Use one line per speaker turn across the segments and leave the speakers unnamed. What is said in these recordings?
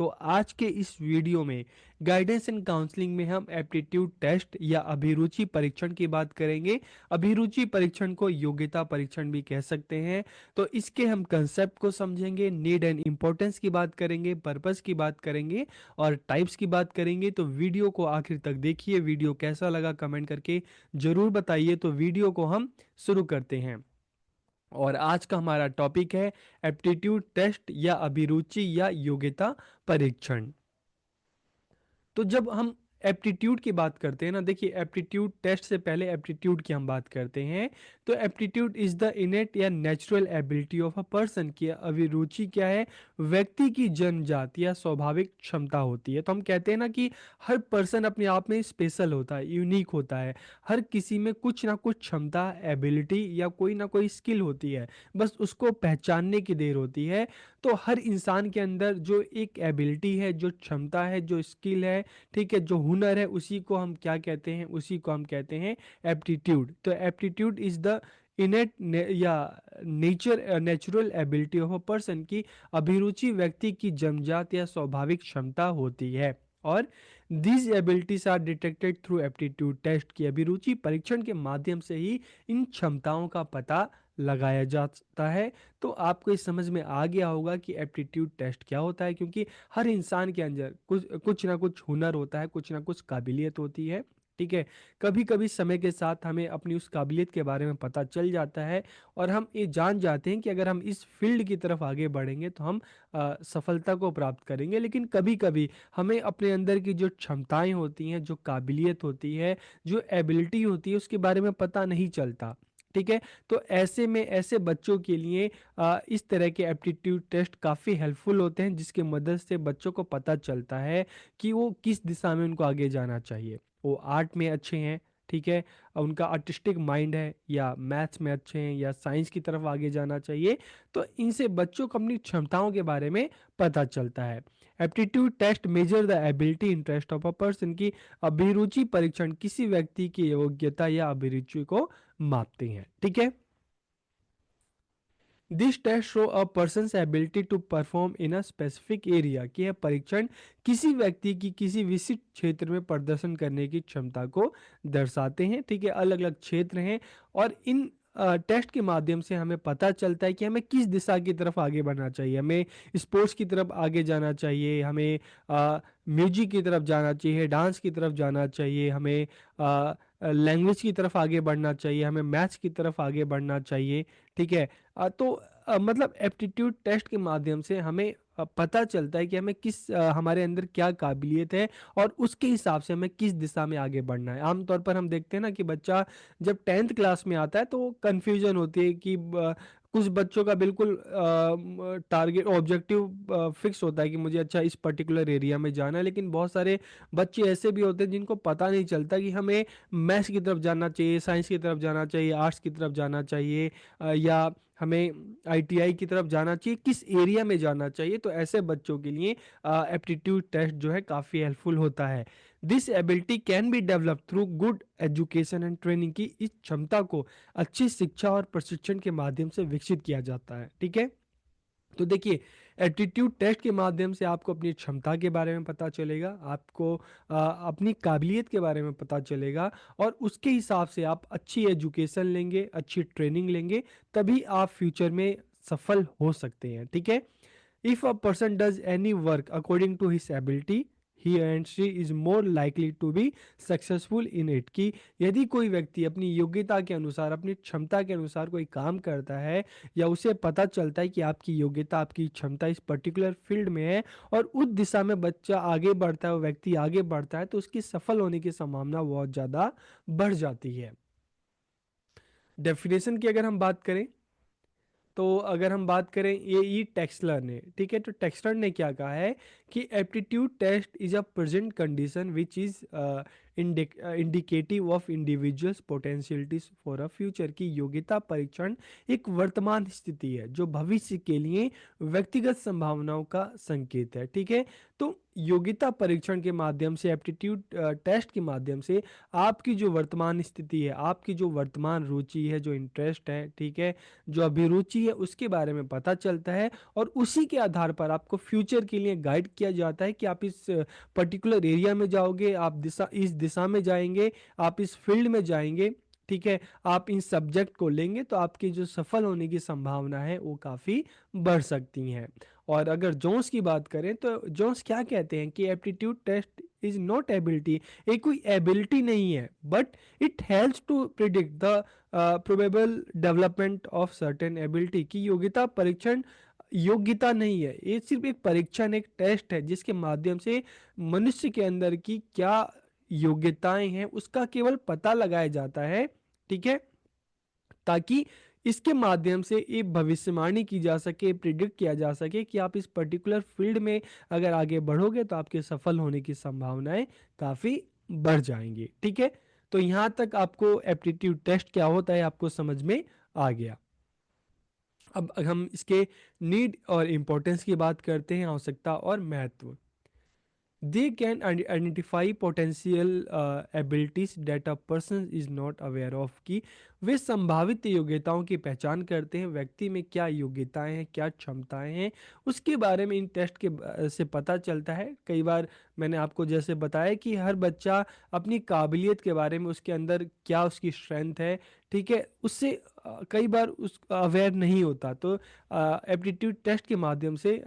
तो आज के इस वीडियो में गाइडेंस एंड काउंसलिंग में हम एप्टीट्यूड टेस्ट या अभिरुचि परीक्षण की बात करेंगे। अभिरुचि परीक्षण को योग्यता परीक्षण भी कह सकते हैं। तो इसके हम कंसेप्ट को समझेंगे, नीड एंड इम्पोर्टेंस की बात करेंगे, पर्पस की बात करेंगे और टाइप्स की बात करेंगे। तो वीडियो को आखिर तक देखिए। वीडियो कैसा लगा कमेंट करके जरूर बताइए। तो वीडियो को हम शुरू करते हैं और आज का हमारा टॉपिक है एप्टीट्यूड टेस्ट या अभिरुचि या योग्यता परीक्षण। तो जब हम एप्टीट्यूड की बात करते हैं ना, देखिए एप्टीट्यूड टेस्ट से पहले एप्टीट्यूड की हम बात करते हैं। तो एप्टीट्यूड इज द इनेट या natural ability of a person की। अभिरुचि क्या है? व्यक्ति की जन्मजात या स्वाभाविक क्षमता होती है। तो हम कहते हैं ना कि हर पर्सन अपने आप में स्पेशल होता है, यूनिक होता है। हर किसी में कुछ ना कुछ क्षमता, एबिलिटी या कोई ना कोई स्किल होती है, बस उसको पहचानने की देर होती है। तो हर इंसान के अंदर जो एक एबिलिटी है, जो क्षमता है, जो स्किल है, ठीक है, जो हुनर है, उसी को हम क्या कहते हैं? उसी को हम कहते हैं एप्टीट्यूड। तो एप्टीट्यूड इज द इनेट या natural ability of a person की। अभिरुचि व्यक्ति की जन्मजात या स्वाभाविक क्षमता होती है और these abilities are detected through aptitude test. की अभिरुचि परीक्षण के माध्यम से ही इन क्षमताओं का पता लगाया जाता है। तो आपको इस समझ में आ गया होगा कि एप्टीट्यूड टेस्ट क्या होता है, क्योंकि हर इंसान के अंदर कुछ कुछ ना कुछ हुनर होता है, कुछ ना कुछ काबिलियत होती है। ठीक है, कभी कभी समय के साथ हमें अपनी उस काबिलियत के बारे में पता चल जाता है और हम ये जान जाते हैं कि अगर हम इस फील्ड की तरफ आगे बढ़ेंगे तो हम सफलता को प्राप्त करेंगे। लेकिन कभी कभी हमें अपने अंदर की जो क्षमताएं होती हैं, जो काबिलियत होती है, जो एबिलिटी होती है, उसके बारे में पता नहीं चलता। ठीक है, तो ऐसे में ऐसे बच्चों के लिए इस तरह के एप्टीट्यूड टेस्ट काफ़ी हेल्पफुल होते हैं, जिसके मदद से बच्चों को पता चलता है कि वो किस दिशा में उनको आगे जाना चाहिए। वो आर्ट में अच्छे हैं, ठीक है, उनका आर्टिस्टिक माइंड है, या मैथ्स में अच्छे हैं, या साइंस की तरफ आगे जाना चाहिए। तो इनसे बच्चों को अपनी क्षमताओं के बारे में पता चलता है। Aptitude test measure the ability interest of a person की। अभिरुचि परीक्षण किसी व्यक्ति की योग्यता या अभिरुचि को मापते हैं। ठीक है, this test show a person's ability to perform in a specific area. कि यह परीक्षण किसी व्यक्ति की किसी विशिष्ट क्षेत्र में प्रदर्शन करने की क्षमता को दर्शाते हैं। ठीक है, अलग अलग क्षेत्र हैं और इन टेस्ट के माध्यम से हमें पता चलता है कि हमें किस दिशा की तरफ आगे बढ़ना चाहिए। हमें स्पोर्ट्स की तरफ आगे जाना चाहिए, हमें म्यूजिक की तरफ जाना चाहिए, डांस की तरफ जाना चाहिए, हमें लैंग्वेज की तरफ आगे बढ़ना चाहिए, हमें मैथ्स की तरफ आगे बढ़ना चाहिए। ठीक है, तो मतलब एप्टीट्यूड टेस्ट के माध्यम से हमें पता चलता है कि हमें हमारे अंदर क्या काबिलियत है और उसके हिसाब से हमें किस दिशा में आगे बढ़ना है। आमतौर पर हम देखते हैं ना कि बच्चा जब 10th क्लास में आता है तो कंफ्यूजन होती है कि कुछ बच्चों का बिल्कुल टारगेट ऑब्जेक्टिव फिक्स होता है कि मुझे अच्छा इस पर्टिकुलर एरिया में जाना है। लेकिन बहुत सारे बच्चे ऐसे भी होते हैं जिनको पता नहीं चलता कि हमें मैथ्स की तरफ जाना चाहिए, साइंस की तरफ जाना चाहिए, आर्ट्स की तरफ जाना चाहिए, या हमें आईटीआई की तरफ जाना चाहिए, किस एरिया में जाना चाहिए। तो ऐसे बच्चों के लिए एप्टीट्यूड टेस्ट जो है काफ़ी हेल्पफुल होता है। This ability can be develop through good education and training. की इस क्षमता को अच्छी शिक्षा और प्रशिक्षण के माध्यम से विकसित किया जाता है। ठीक है, तो देखिए एप्टीट्यूड टेस्ट के माध्यम से आपको अपनी क्षमता के बारे में पता चलेगा, आपको अपनी काबिलियत के बारे में पता चलेगा और उसके हिसाब से आप अच्छी एजुकेशन लेंगे, अच्छी ट्रेनिंग लेंगे, तभी आप फ्यूचर में सफल हो सकते हैं। ठीक है, if a person does any work according to his ability, he and she is more likely to be successful in it. की यदि कोई व्यक्ति अपनी योग्यता के अनुसार, अपनी क्षमता के अनुसार कोई काम करता है, या उसे पता चलता है कि आपकी योग्यता, आपकी क्षमता इस पर्टिकुलर फील्ड में है और उस दिशा में बच्चा आगे बढ़ता है, वो व्यक्ति आगे बढ़ता है, तो उसकी सफल होने की संभावना बहुत ज़्यादा बढ़ जाती है। डेफिनेशन की अगर हम बात करें, तो अगर हम बात करें ये ई टेक्सलर ने, ठीक है, तो टेक्सलर ने क्या कहा है कि aptitude test is a present condition which is indicative of individuals potentialities for a future. की योग्यता परीक्षण एक वर्तमान स्थिति है जो भविष्य के लिए व्यक्तिगत संभावनाओं का संकेत है। ठीक है, तो योग्यता परीक्षण के माध्यम से, एप्टीट्यूड टेस्ट के माध्यम से आपकी जो वर्तमान स्थिति है, आपकी जो वर्तमान रुचि है, जो इंटरेस्ट है, ठीक है, जो अभिरुचि है, उसके बारे में पता चलता है। और उसी के आधार पर आपको फ्यूचर के लिए गाइड किया जाता है कि आप इस पर्टिकुलर एरिया में जाओगे, आप इस दिशा में जाएंगे, आप इस फील्ड में जाएंगे। ठीक है, आप इन सब्जेक्ट को लेंगे तो आपकी जो सफल होने की संभावना है वो काफ़ी बढ़ सकती हैं। और अगर जोन्स की बात करें तो जोन्स क्या कहते हैं कि aptitude test is not ability, ये कोई एबिलिटी नहीं है, but it helps to predict the probable development of certain ability. की योग्यता परीक्षण योग्यता नहीं है, ये सिर्फ एक परीक्षण, एक टेस्ट है जिसके माध्यम से मनुष्य के अंदर की क्या योग्यताएं हैं उसका केवल पता लगाया जाता है। ठीक है, ताकि इसके माध्यम से ये भविष्यवाणी की जा सके, प्रिडिक्ट किया जा सके कि आप इस पर्टिकुलर फील्ड में अगर आगे बढ़ोगे तो आपके सफल होने की संभावनाएं काफ़ी बढ़ जाएंगी। ठीक है, तो यहाँ तक आपको एप्टीट्यूड टेस्ट क्या होता है आपको समझ में आ गया। अब हम इसके नीड और इम्पोर्टेंस की बात करते हैं, आवश्यकता और महत्व। They can identify potential abilities that a person is not aware of। कि वे संभावित योग्यताओं की पहचान करते हैं, व्यक्ति में क्या योग्यताएं हैं, क्या क्षमताएं हैं, उसके बारे में इन टेस्ट के से पता चलता है। कई बार मैंने आपको जैसे बताया कि हर बच्चा अपनी काबिलियत के बारे में, उसके अंदर क्या उसकी स्ट्रेंथ है, ठीक है, उससे कई बार उस अवेयर नहीं होता। तो एप्टीट्यूड टेस्ट के माध्यम से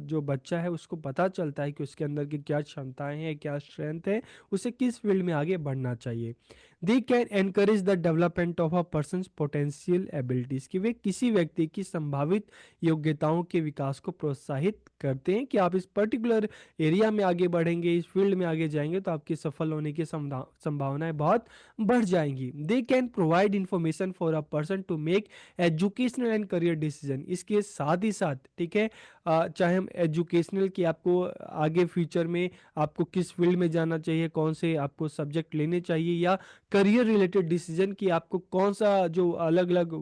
जो बच्चा है उसको पता चलता है कि उसके अंदर की क्या क्षमताएं हैं, क्या स्ट्रेंथ है, उसे किस फील्ड में आगे बढ़ना चाहिए। They can encourage the development of a person potential abilities. कि वे किसी व्यक्ति की संभावित योग्यताओं के विकास को प्रोत्साहित करते हैं कि आप इस पर्टिकुलर एरिया में आगे बढ़ेंगे, इस फील्ड में आगे जाएंगे तो आपकी सफल होने की संभावनाएं बहुत बढ़ जाएंगी। They can provide information for a person to make educational and career decision. इसके साथ ही साथ, ठीक है, चाहे हम एजुकेशनल की आपको आगे फ्यूचर में आपको किस फील्ड में जाना चाहिए, कौन से आपको सब्जेक्ट लेने चाहिए, या करियर रिलेटेड डिसीजन की आपको कौन सा जो अलग अलग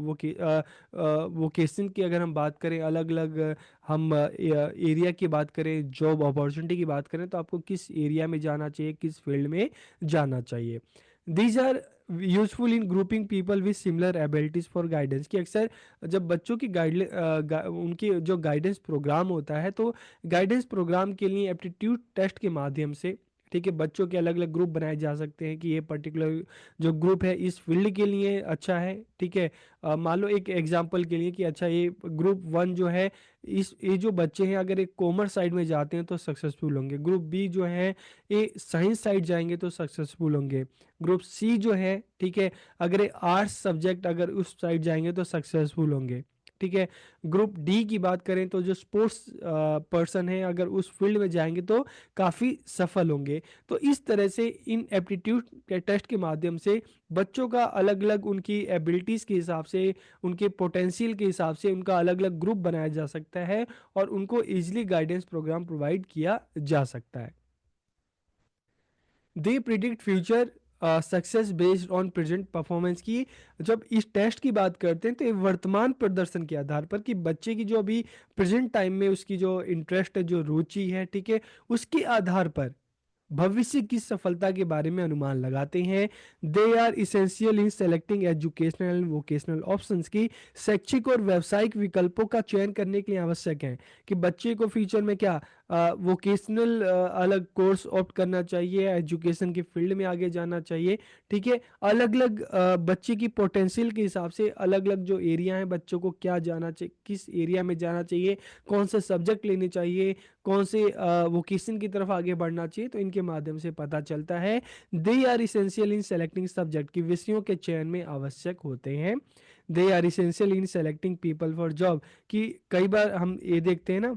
वोकेशन की अगर हम बात करें, अलग अलग हम एरिया की बात करें, जॉब अपॉर्चुनिटी की बात करें, तो आपको किस एरिया में जाना चाहिए, किस फील्ड में जाना चाहिए। These are useful in grouping people with similar abilities for guidance. कि अक्सर जब बच्चों की उनकी जो गाइडेंस प्रोग्राम होता है, तो गाइडेंस प्रोग्राम के लिए एप्टीट्यूड टेस्ट के माध्यम से, ठीक है, बच्चों के अलग अलग ग्रुप बनाए जा सकते हैं कि ये पर्टिकुलर जो ग्रुप है इस फील्ड के लिए अच्छा है। ठीक है, मान लो एक एग्जांपल के लिए कि अच्छा ये ग्रुप वन जो है, इस ये जो बच्चे हैं अगर एक कॉमर्स साइड में जाते हैं तो सक्सेसफुल होंगे, ग्रुप बी जो है ये साइंस साइड जाएंगे तो सक्सेसफुल होंगे, ग्रुप सी जो है, ठीक है, अगर ये आर्ट्स सब्जेक्ट अगर उस साइड जाएंगे तो सक्सेसफुल होंगे। ठीक है, ग्रुप डी की बात करें तो जो स्पोर्ट्स पर्सन है अगर उस फील्ड में जाएंगे तो काफ़ी सफल होंगे। तो इस तरह से इन एप्टीट्यूड के टेस्ट के माध्यम से बच्चों का अलग अलग उनकी एबिलिटीज़ के हिसाब से, उनके पोटेंशियल के हिसाब से उनका अलग अलग ग्रुप बनाया जा सकता है और उनको इजीली गाइडेंस प्रोग्राम प्रोवाइड किया जा सकता है। They predict future success based on present performance. की जब इस टेस्ट की बात करते हैं तो ये वर्तमान प्रदर्शन के आधार पर, कि बच्चे की जो अभी प्रेजेंट टाइम में उसकी जो इंटरेस्ट है, जो रुचि है, ठीक है, उसके आधार पर भविष्य की सफलता के बारे में अनुमान लगाते हैं। They are essential in selecting educational and vocational options. की शैक्षिक और व्यावसायिक विकल्पों का चयन करने के लिए आवश्यक है कि बच्चे को फ्यूचर में क्या वोकेशनल अलग कोर्स ऑप्ट करना चाहिए, एजुकेशन की फील्ड में आगे जाना चाहिए। ठीक है, अलग अलग बच्चे की पोटेंशियल के हिसाब से अलग अलग जो एरिया है बच्चों को क्या जाना चाहिए, किस एरिया में जाना चाहिए, कौन से सब्जेक्ट लेने चाहिए, कौन से वोकेशन की तरफ आगे बढ़ना चाहिए, तो इनके माध्यम से पता चलता है। They are essential in selecting subject, की विषयों के चयन में आवश्यक होते हैं। They are essential in selecting people for job. कि कई बार हम ये देखते हैं ना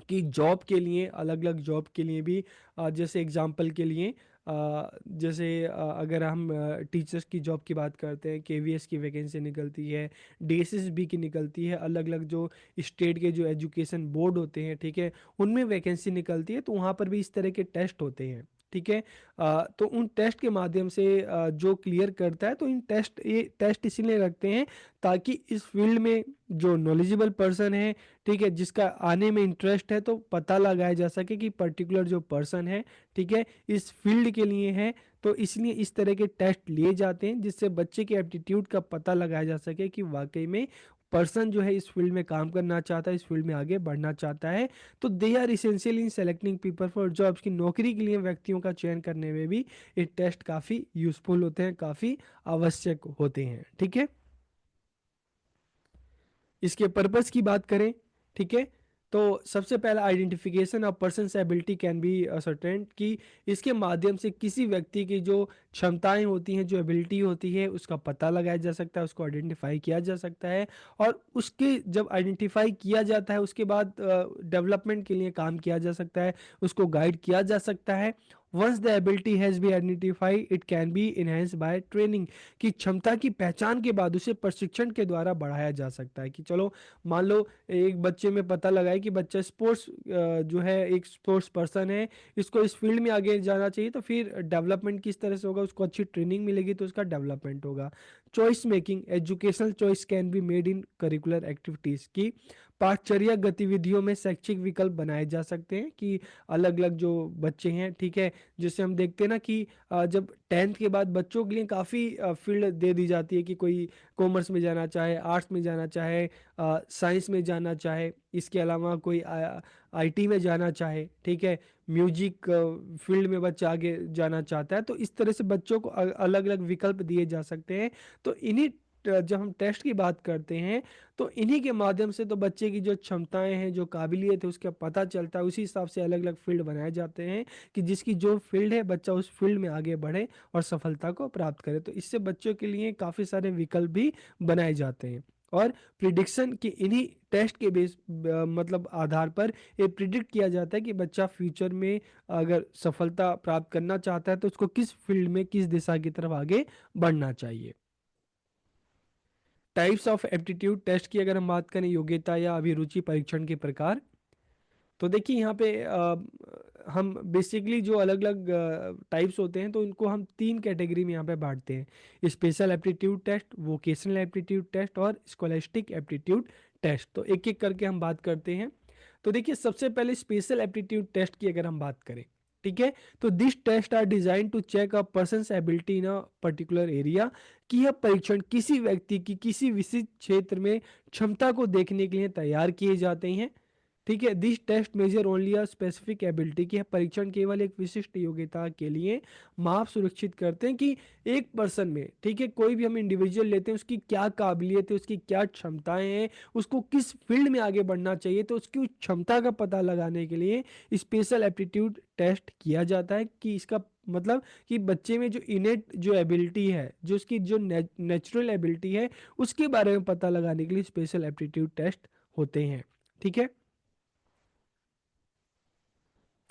कि जॉब के लिए, अलग अलग जॉब के लिए भी जैसे एग्जांपल के लिए जैसे अगर हम टीचर्स की जॉब की बात करते हैं, केवीएस की वैकेंसी निकलती है, डीएसएसबी की निकलती है, अलग अलग जो स्टेट के जो एजुकेशन बोर्ड होते हैं, ठीक है, उनमें वैकेंसी निकलती है, तो वहाँ पर भी इस तरह के टेस्ट होते हैं। ठीक है। तो उन टेस्ट के माध्यम से जो क्लियर करता है, तो ये टेस्ट इसीलिए रखते हैं ताकि इस फील्ड में जो नॉलेजेबल पर्सन है, ठीक है, जिसका आने में इंटरेस्ट है, तो पता लगाया जा सके कि पर्टिकुलर जो पर्सन है, ठीक है, इस फील्ड के लिए है। तो इसलिए इस तरह के टेस्ट लिए जाते हैं जिससे बच्चे के एप्टीट्यूड का पता लगाया जा सके कि वाकई में पर्सन जो है इस फील्ड में काम करना चाहता है, इस फील्ड में आगे बढ़ना चाहता है। तो they are essential in selecting people for jobs, की नौकरी के लिए व्यक्तियों का चयन करने में भी ये टेस्ट काफ़ी यूजफुल होते हैं, काफ़ी आवश्यक होते हैं, ठीक है। इसके पर्पस की बात करें, ठीक है, तो सबसे पहला identification of person ability can be ascertain, कि इसके माध्यम से किसी व्यक्ति की जो क्षमताएं होती हैं, जो एबिलिटी होती है, उसका पता लगाया जा सकता है, उसको आइडेंटिफाई किया जा सकता है। और उसके जब आइडेंटिफाई किया जाता है उसके बाद डेवलपमेंट के लिए काम किया जा सकता है, उसको गाइड किया जा सकता है। Once the ability has be identify it can be enhance by training, की क्षमता की पहचान के बाद उसे प्रशिक्षण के द्वारा बढ़ाया जा सकता है। कि चलो, मान लो एक बच्चे में पता लगा है कि बच्चा स्पोर्ट्स जो है एक स्पोर्ट्स पर्सन है, इसको इस फील्ड में आगे जाना चाहिए, तो फिर डेवलपमेंट किस तरह से होगा, उसको अच्छी ट्रेनिंग मिलेगी तो उसका डेवलपमेंट होगा। Choice making, educational choice can be made in curricular activities, की पाठचर्या गतिविधियों में शैक्षिक विकल्प बनाए जा सकते हैं, कि अलग अलग जो बच्चे हैं, ठीक है, जैसे हम देखते हैं ना कि जब 10th के बाद बच्चों के लिए काफ़ी फील्ड दे दी जाती है, कि कोई कॉमर्स में जाना चाहे, आर्ट्स में जाना चाहे, साइंस में जाना चाहे, इसके अलावा कोई आईटी में जाना चाहे, ठीक है, म्यूजिक फील्ड में बच्चा आगे जाना चाहता है, तो इस तरह से बच्चों को अलग अलग विकल्प दिए जा सकते हैं। तो इन्हीं जब हम टेस्ट की बात करते हैं, तो इन्हीं के माध्यम से तो बच्चे की जो क्षमताएं हैं, जो काबिलियत है, उसका पता चलता है। उसी हिसाब से अलग अलग फील्ड बनाए जाते हैं कि जिसकी जो फील्ड है, बच्चा उस फील्ड में आगे बढ़े और सफलता को प्राप्त करे। तो इससे बच्चों के लिए काफ़ी सारे विकल्प भी बनाए जाते हैं। और प्रिडिक्शन की इन्हीं टेस्ट के मतलब आधार पर ये प्रिडिक्ट किया जाता है कि बच्चा फ्यूचर में अगर सफलता प्राप्त करना चाहता है तो उसको किस फील्ड में, किस दिशा की तरफ आगे बढ़ना चाहिए। टाइप्स ऑफ एप्टीट्यूड टेस्ट की अगर हम बात करें, योग्यता या अभिरुचि परीक्षण के प्रकार, तो देखिए यहाँ पे हम बेसिकली जो अलग अलग टाइप्स होते हैं, तो इनको हम तीन कैटेगरी में यहाँ पे बांटते हैं: special aptitude test, vocational aptitude test और स्कॉलस्टिक एप्टीट्यूड टेस्ट। तो एक एक करके हम बात करते हैं। तो देखिए, सबसे पहले स्पेशल एप्टीट्यूड टेस्ट की अगर हम बात करें, ठीक है, तो this test are design to check a person's ability in a particular area, कि यह परीक्षण किसी व्यक्ति की किसी विशिष्ट क्षेत्र में क्षमता को देखने के लिए तैयार किए जाते हैं। ठीक है, this test measure only a specific ability, की परीक्षण केवल एक विशिष्ट योग्यता के लिए माप सुरक्षित करते हैं कि एक पर्सन में, ठीक है, कोई भी हम इंडिविजुअल लेते हैं, उसकी क्या काबिलियत है, उसकी क्या क्षमताएं हैं, उसको किस फील्ड में आगे बढ़ना चाहिए, तो उसकी उस क्षमता का पता लगाने के लिए स्पेशल एप्टीट्यूड टेस्ट किया जाता है। कि इसका मतलब कि बच्चे में जो इनेट जो एबिलिटी है, जो उसकी जो नेचुरल एबिलिटी है, उसके बारे में पता लगाने के लिए स्पेशल एप्टीट्यूड टेस्ट होते हैं, ठीक है।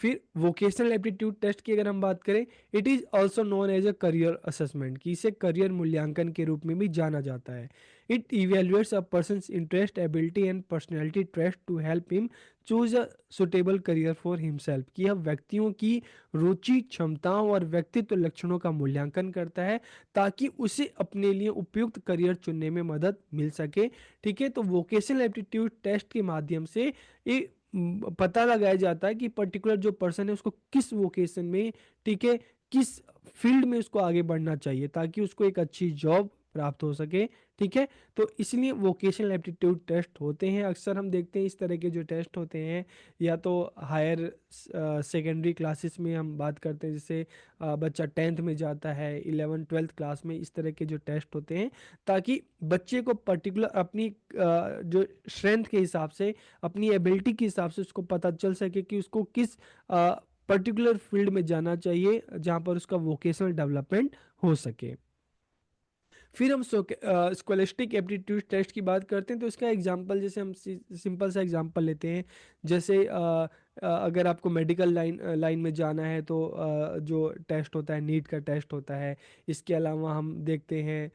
फिर वोकेशनल एप्टीट्यूड टेस्ट की अगर हम बात करें, it is also known as a career assessment, कि इसे करियर मूल्यांकन के रूप में भी जाना जाता है। It evaluates a person interest, ability and personality traits to help him choose a suitable career for himself, कि यह व्यक्तियों की रुचि, क्षमताओं और व्यक्तित्व लक्षणों का मूल्यांकन करता है ताकि उसे अपने लिए उपयुक्त करियर चुनने में मदद मिल सके। ठीक है, तो वोकेशनल एप्टीट्यूड टेस्ट के माध्यम से ये पता लगाया जाता है कि पर्टिकुलर जो पर्सन है उसको किस वोकेशन में, ठीक है, किस फील्ड में उसको आगे बढ़ना चाहिए ताकि उसको एक अच्छी जॉब प्राप्त हो सके। ठीक है, तो इसलिए वोकेशनल एप्टीट्यूड टेस्ट होते हैं। अक्सर हम देखते हैं इस तरह के जो टेस्ट होते हैं, या तो हायर सेकेंडरी क्लासेस में हम बात करते हैं, जैसे बच्चा 10th में जाता है, 11th 12th क्लास में, इस तरह के जो टेस्ट होते हैं, ताकि बच्चे को पर्टिकुलर अपनी जो स्ट्रेंथ के हिसाब से, अपनी एबिलिटी के हिसाब से उसको पता चल सके कि उसको किस पर्टिकुलर फील्ड में जाना चाहिए जहाँ पर उसका वोकेशनल डेवलपमेंट हो सके। फिर हम स्कोलेस्टिक एप्टीट्यूड टेस्ट की बात करते हैं, तो इसका एग्जांपल, जैसे हम सिंपल सा एग्जांपल लेते हैं, जैसे अगर आपको मेडिकल लाइन में जाना है तो जो टेस्ट होता है, नीट का टेस्ट होता है। इसके अलावा हम देखते हैं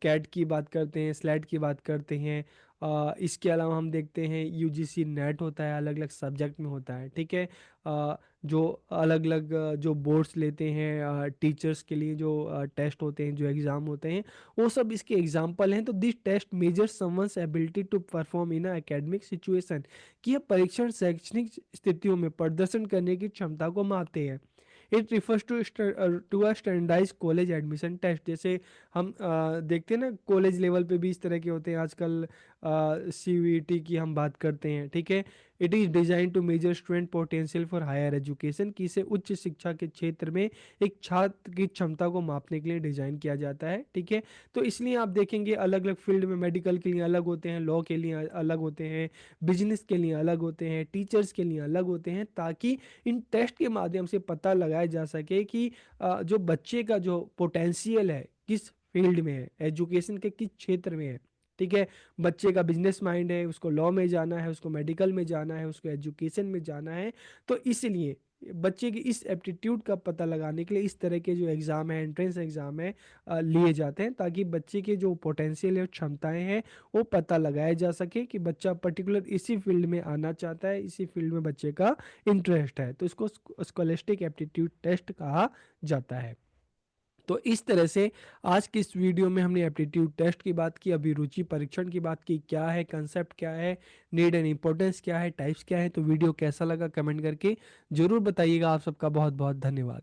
कैट की बात करते हैं, स्लेट की बात करते हैं, इसके अलावा हम देखते हैं यूजीसी नेट होता है, अलग अलग सब्जेक्ट में होता है, ठीक है। जो अलग अलग जो बोर्ड्स लेते हैं टीचर्स के लिए, जो टेस्ट होते हैं, जो एग्ज़ाम होते हैं, वो सब इसके एग्जाम्पल हैं। तो this test measure someone's ability to perform in academic situation, कि यह परीक्षण शैक्षणिक स्थितियों में प्रदर्शन करने की क्षमता को मापते हैं। It refers to a standardize college admission test. जैसे हम देखते हैं ना, कॉलेज लेवल पे भी इस तरह के होते हैं आजकल। सीयूईटी की हम बात करते हैं, ठीक है। It is design to measure student potential for higher education, कि इसे उच्च शिक्षा के क्षेत्र में एक छात्र की क्षमता को मापने के लिए डिजाइन किया जाता है, ठीक है। तो इसलिए आप देखेंगे अलग अलग फील्ड में, मेडिकल के लिए अलग होते हैं, लॉ के लिए अलग होते हैं, बिजनेस के लिए अलग होते हैं, टीचर्स के लिए अलग होते हैं, ताकि इन टेस्ट के माध्यम से पता लगाया जा सके कि जो बच्चे का जो पोटेंशियल है किस फील्ड में है, एजुकेशन के किस क्षेत्र में है, ठीक है। बच्चे का बिजनेस माइंड है, उसको लॉ में जाना है, उसको मेडिकल में जाना है, उसको एजुकेशन में जाना है। तो इसलिए बच्चे की इस एप्टीट्यूड का पता लगाने के लिए इस तरह के जो एग्ज़ाम है, एंट्रेंस एग्ज़ाम है, लिए जाते हैं, ताकि बच्चे के जो पोटेंशियल है, क्षमताएं हैं, वो पता लगाया जा सके कि बच्चा पर्टिकुलर इसी फील्ड में आना चाहता है, इसी फील्ड में बच्चे का इंटरेस्ट है। तो इसको स्कॉलस्टिक एप्टीट्यूड टेस्ट कहा जाता है। तो इस तरह से आज की इस वीडियो में हमने एप्टीट्यूड टेस्ट की बात की, अभिरुचि परीक्षण की बात की, क्या है कंसेप्ट, क्या है नीड एंड इंपॉर्टेंस, क्या है टाइप्स, क्या है। तो वीडियो कैसा लगा कमेंट करके जरूर बताइएगा। आप सबका बहुत बहुत धन्यवाद।